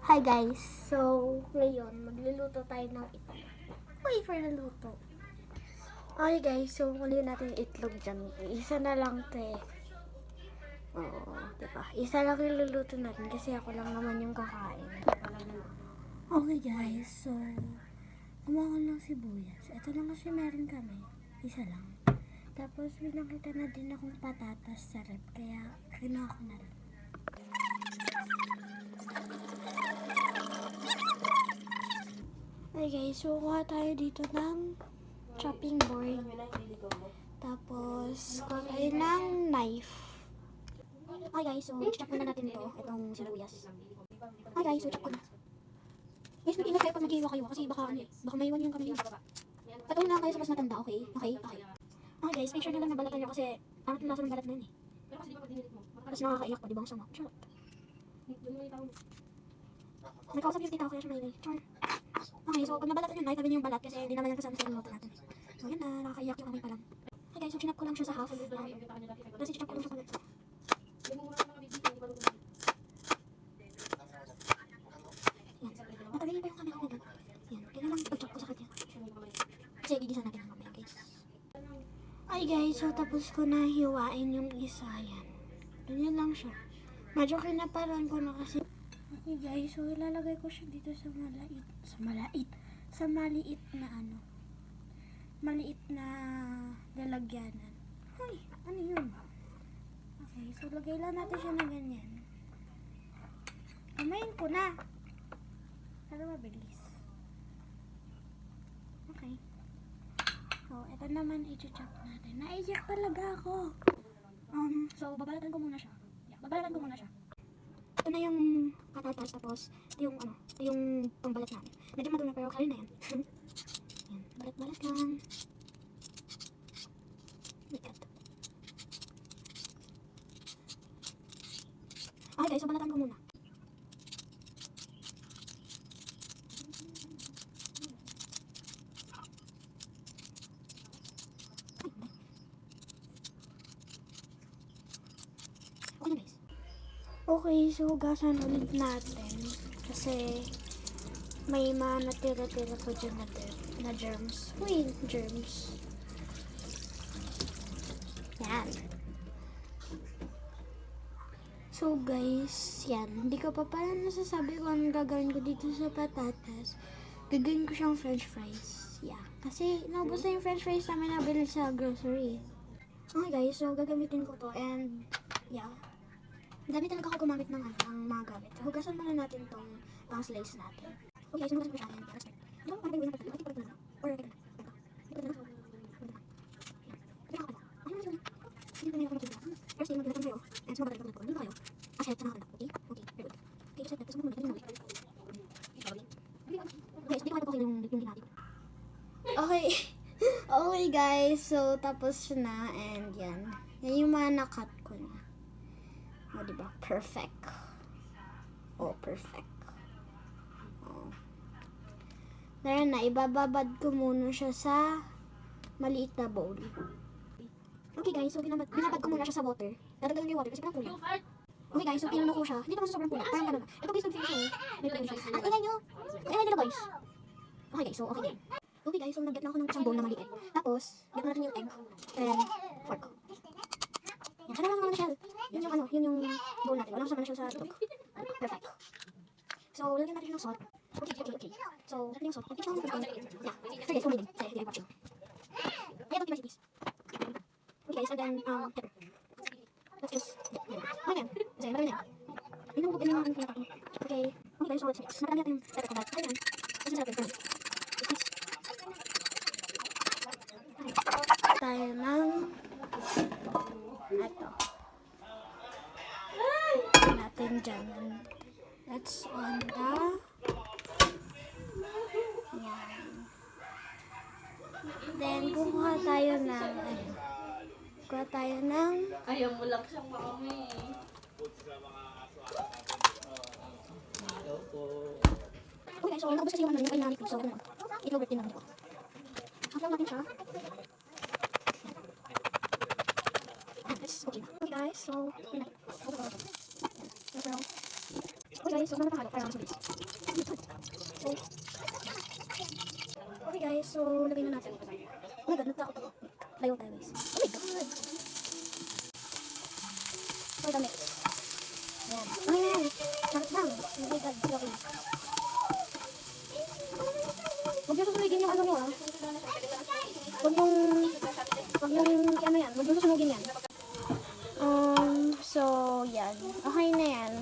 Hi guys! So, ngayon, magluluto tayo ng itlog. Wait for naluto. Okay guys, so kunin natin yung itlog dyan. Isa na lang to eh. Oo, diba? Isa lang yung luluto natin kasi ako lang naman yung kakain. Okay guys, so kumuha ko ng sibuyas. Ito lang kasi meron kami. Isa lang. Tapos pinakita na din akong patatas sa rep, kaya kinuha ko na lang. Okay guys, so kuha tayo dito ng chopping board. Tapos, kuha tayo ng knife. Okay guys, so chop muna natin ito, itong sibuyas. Okay guys, so chop ko na. Guys, mag-ingat kayo pag nag-iwa kayo kasi baka maiwan yung kamay yun. Patuloy lang kayo sa mas matanda, okay? Okay. Okay guys, make sure na lang nabalatan nyo kasi angat yung lasa ng balat na yun eh. Tapos nakakaiyak pa, di ba ang sama? Charot. May kausap yung tita ko kaya siya maingay. Char. Okay, so pag nabalatan yun, tabi niyo yung balat kasi hindi naman yan kasama sa luto natin. So yan na, nakakaiyak yung kamay pa lang. Okay guys, so chinap ko lang siya sa half. Kasi chinap ko lang siya sa half. Natagayin pa yung camera ko nito. Yan, ganyan lang pag-chop ko sa kanya. Kasi gigisa natin ang mamaya guys. Ay guys, so tapos ko na hiwain yung isa. Yan. Ganyan lang siya. Medyo kinaparan ko na kasi. Okay guys, so ilalagay ko siya dito sa maliit na ano. Maliit na lalagyanan. Hoy, ano yun? Okay, so lagay lang natin siya na ganyan. Kamayin ko na. Para mabilis. Okay. So, ito naman i-chop natin. Naiyak talaga ako. So, babalatan ko muna siya. Yeah, babalatan ko muna siya. Ito na yung patatas, tapos ito yung ito yung pangbalat namin. Medyo madumi pero kaya na yan. Yan, balat-balat lang. Bigat. Okay guys, so balatan ko muna. Okay, so hugasan ulit natin kasi may mga natira-tira ko dyan na germs. Uy, germs. Yan. So guys, yan. Hindi ko pa pala nasasabi kung anong gagawin ko dito sa patatas. Gagawin ko siyang french fries. Yeah. Kasi naubos na yung french fries namin nabili sa grocery. Okay guys, so gagamitin ko to and yeah. Dami talaga ako gumamit ng mga gamit. So, hugasan muna natin tong slice natin. Okay, so hugasan ko siya and expect. Ano ba gawin natin? Ito na. Or ito na. Ito na. Hindi na ako magiging. First thing, maglalagay kayo. And so, maglalagay ko. Hindi kayo. Ahead sa nakakanda. Okay? Okay. Very good. Okay, so, tapos muna. Okay, so, hindi ko ito yung hinati. Okay. Okay, guys. So, tapos na. And yan. Yan yung mga nakat ko na. O, diba? Perfect. Oh, perfect. Oh. Meron na, ibababad ko muna siya sa maliit na bowl. Okay guys, so binabad ko muna siya sa water. Dadagdagan ko yung water kasi parang kulang. Okay guys, so pinuno ko siya. Hindi naman sa sobrang kulang. Parang gano'n. Ito guys, nag-finish siya. Ingay nyo. Ingay nila guys. Okay guys, so okay din. Okay guys, so nag-get lang ako ng isang bowl na maliit. Tapos, get natin yung egg and fork. Yan, sana lang naman na shell. Yun yung bowl natin. Walang sama na shell sa itlog. Perfect. So, lagyan natin ng salt. Okay. So, lagyan yung salt. Okay, siya naman. Yeah. So guys, kumain din. Say, hindi ay watching. Kaya ito, please. Okay guys, and then, pepper. Let's just, okay yan. Kasi, marami na yan. Yun ang bugin yung pinata ko. Okay. Okay guys, so let's mix. Matagal natin yung pepper ko. Ayan. Kasi sarap yun. Tayo ng ito. Natin dyan. That's on the yan. Then, kukuha tayo ng ayaw mo lang siyang makami. okay, so nakabos kasi yung kain namin ko. So, i-over din namin ito. Half lang natin siya. That's okay. Okay guys, so, yun na. Okay guys, so ano pa para mas mabilis. So, okay guys, so lagay na natin. Oh my god, natakot ako. Layo tayo guys. Oh my god. So, dami. Ayan. Ano yan? Charot lang. Oh my god, okay. Huwag yung susunugin yung ano nyo ah. Huwag yung ano yan. Huwag yung susunugin yan. So, yan. Okay na yan.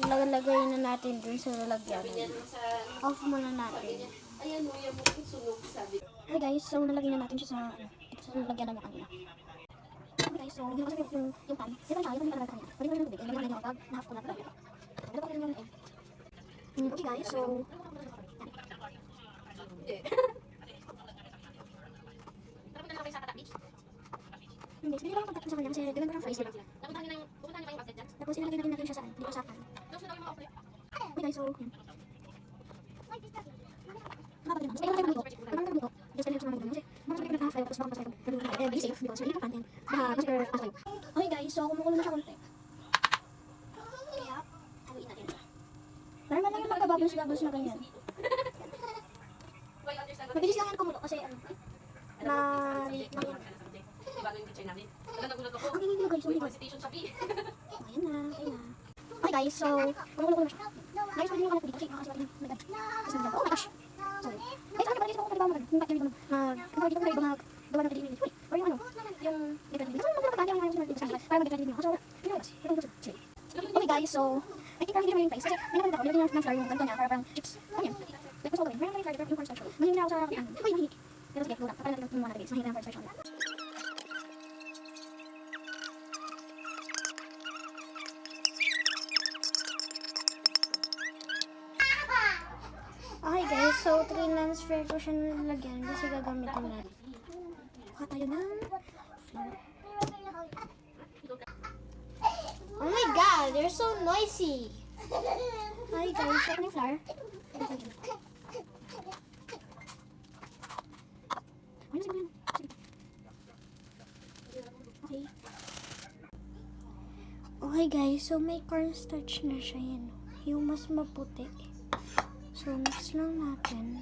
Lalagay na natin dun sa lalagyan. Off muna natin. Ayan mo, yung sunog sabi. Okay guys, so lalagay na natin siya sa lalagyan namin kanina. Okay guys, so hindi ko kasi yung pan. Ito na, ito na natin kanina. Pwede mo rin yung tubig. Lalagyan natin yung pag na-half ko na ito. Ito pa rin yung egg. Okay guys, so hindi, hindi lang kontak sa kanya kasi ganun parang fries diba? Tapos ilalagay natin siya saan? Dito sa pan. Okay guys, so yan. Nakapagin naman. Sige, lagay mo dito. Kapag dito, just lang sa mga dito. Kasi baka sa tapos baka sa be safe because really content. Baka mas kayo. Okay guys, so kumukulo na siya konti. Kaya, haluin natin siya. Normal lang yung magka-bubbles na ganyan. Mabilis lang yan kumulo kasi ano, ang ingin nyo guys, oh my god. Ayan na, ayan na. Okay guys, so, kumukulo na siya. Guys, pwede nyo kalat dito kasi makakasipat yung my god. Kasi my god, oh my gosh. Sorry. Guys, ano ba dito ko pwede ba mag yung bacteria dito kung dito ko pwede ba gawa ng kadiri dito. Or yung ano, yung different dito. So, magkakagaya ang mga dito sa kanila para mag-different dito. So, yun guys, ito yung sige. Okay guys, so, I think parang hindi naman yung face kasi may nakita ko, nilagyan ng flour yung ganito niya para parang chips. Ano yan? Like, gusto ko gawin. Meron kami flour yung cornstarch ko. Mahilig na ako sa, uy, mahilig. Pero sige, go lang. Para natin yung mga nagigis. Mahilig na ang cornstarch ko. Okay guys, so 3 non-sphere ko siya nalagyan kasi gagamitin natin. Kuha tayo ng flour. Oh my god, they're so noisy! Hi guys, so ano yung flour? Okay. Okay guys, so may cornstarch na siya yan. Yung mas maputi. So, mix lang natin.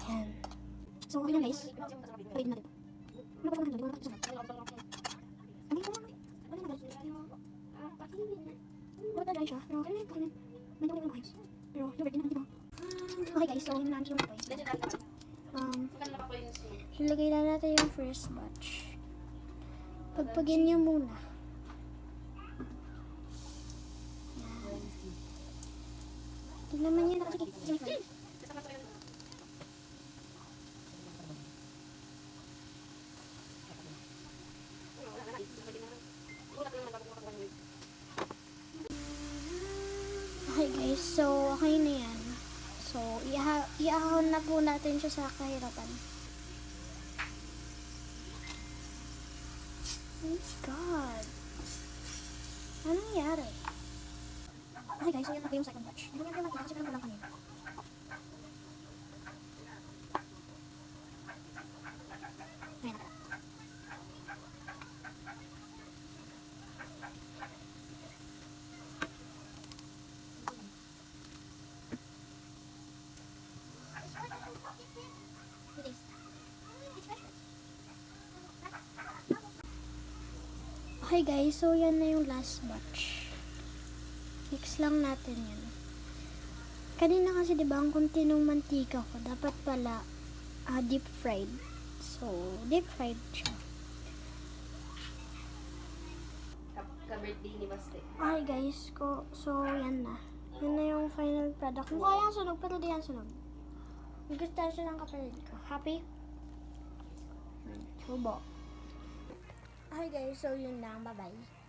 Yan. So, okay lang guys. Pwede natin. Ano ba natin? Ano ba natin? Dapat na dry siya. Pero, kailan yun? May naman yung ayos. Pero, yung birthday naman, diba? Okay guys, so, yung namin yung toy. Ilagay na natin yung first batch. Pagpagin nyo muna. Hindi naman yun. Sige. Okay guys, so okay na yan. So, iahon na po natin siya sa kahirapan. Oh my god. Ano nangyari? Okay guys, so yan na yung second batch. Hindi naman natin kasi parang walang kanina. Ayan na. Okay guys, so yan na yung last batch. Mix lang natin yan. Kanina kasi diba ang konti ng mantika ko, dapat pala deep fried. So, deep fried siya. Ka-birthday ni Baste. Okay guys, so yan na. Yan na yung final product. Mukha yan sunog, pero di yan sunog. Gusto siya ng kapatid ko. Happy? Subo. Okay guys, so yun lang. Bye-bye.